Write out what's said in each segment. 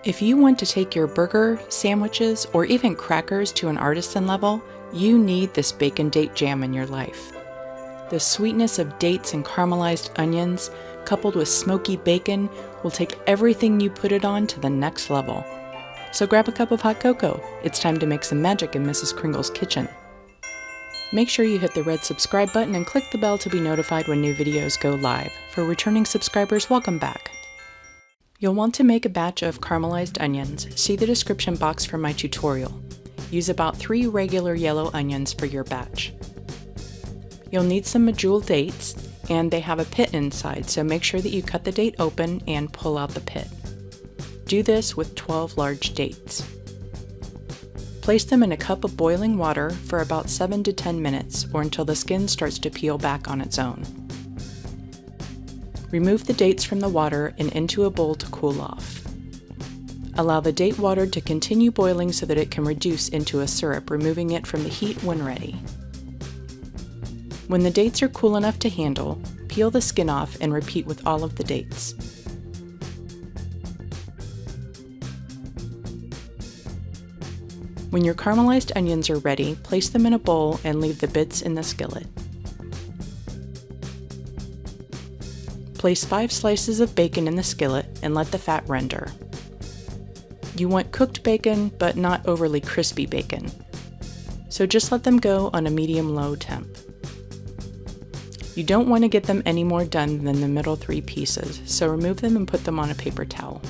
If you want to take your burger, sandwiches, or even crackers to an artisan level, you need this bacon date jam in your life. The sweetness of dates and caramelized onions, coupled with smoky bacon, will take everything you put it on to the next level. So grab a cup of hot cocoa. It's time to make some magic in Mrs. Kringle's kitchen. Make sure you hit the red subscribe button and click the bell to be notified when new videos go live. For returning subscribers, welcome back. You'll want to make a batch of caramelized onions. See the description box for my tutorial. Use about 3 regular yellow onions for your batch. You'll need some medjool dates, and they have a pit inside, so make sure that you cut the date open and pull out the pit. Do this with 12 large dates. Place them in a cup of boiling water for about 7 to 10 minutes, or until the skin starts to peel back on its own. Remove the dates from the water and into a bowl to cool off. Allow the date water to continue boiling so that it can reduce into a syrup, removing it from the heat when ready. When the dates are cool enough to handle, peel the skin off and repeat with all of the dates. When your caramelized onions are ready, place them in a bowl and leave the bits in the skillet. Place 5 slices of bacon in the skillet and let the fat render. You want cooked bacon, but not overly crispy bacon. So just let them go on a medium-low temp. You don't want to get them any more done than the middle 3 pieces, so remove them and put them on a paper towel.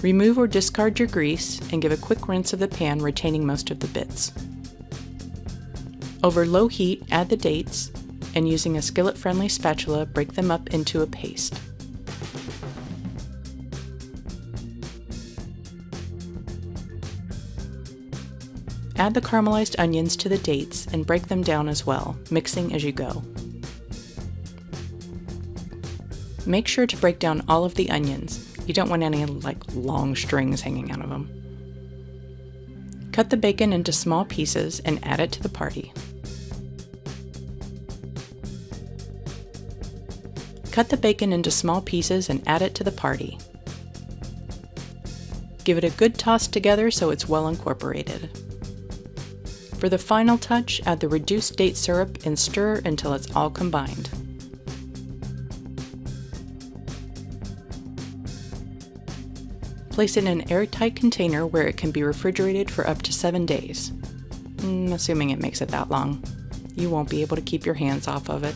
Remove or discard your grease and give a quick rinse of the pan, retaining most of the bits. Over low heat, add the dates, and using a skillet-friendly spatula, break them up into a paste. Add the caramelized onions to the dates and break them down as well, mixing as you go. Make sure to break down all of the onions. You don't want any long strings hanging out of them. Cut the bacon into small pieces and add it to the party. Cut the bacon into small pieces and add it to the party. Give it a good toss together so it's well incorporated. For the final touch, add the reduced date syrup and stir until it's all combined. Place it in an airtight container where it can be refrigerated for up to 7 days. Assuming it makes it that long. You won't be able to keep your hands off of it.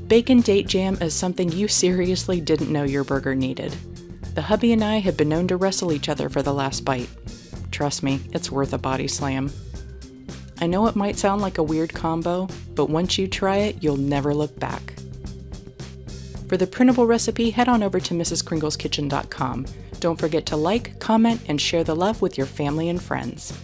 Bacon date jam is something you seriously didn't know your burger needed. The hubby and I have been known to wrestle each other for the last bite. Trust me, it's worth a body slam. I know it might sound like a weird combo, but once you try it, you'll never look back. For the printable recipe, head on over to mrskringleskitchen.com. Don't forget to like, comment, and share the love with your family and friends.